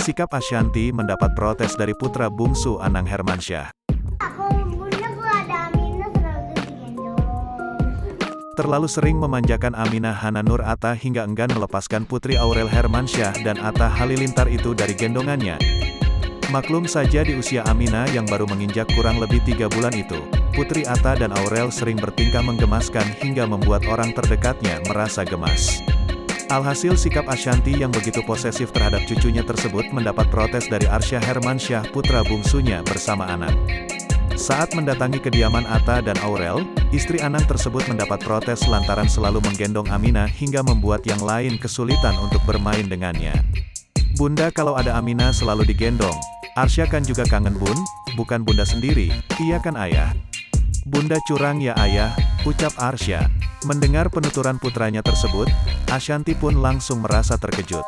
Sikap Ashanti mendapat protes dari putra bungsu Anang Hermansyah. Bunda ada Aminah selalu digendong. Terlalu sering memanjakan Aminah Hana Nur Atta hingga enggan melepaskan putri Aurel Hermansyah dan Atta Halilintar itu dari gendongannya. Maklum saja di usia Aminah yang baru menginjak kurang lebih 3 bulan itu, putri Atta dan Aurel sering bertingkah menggemaskan hingga membuat orang terdekatnya merasa gemas. Alhasil sikap Ashanti yang begitu posesif terhadap cucunya tersebut mendapat protes dari Arsya Hermansyah putra bungsunya bersama Anang. Saat mendatangi kediaman Atta dan Aurel, istri Anang tersebut mendapat protes lantaran selalu menggendong Aminah hingga membuat yang lain kesulitan untuk bermain dengannya. Bunda kalau ada Aminah selalu digendong. Arsya kan juga kangen bun, bukan bunda sendiri, iya kan ayah? Bunda curang ya ayah, ucap Arsya. Mendengar penuturan putranya tersebut, Ashanti pun langsung merasa terkejut.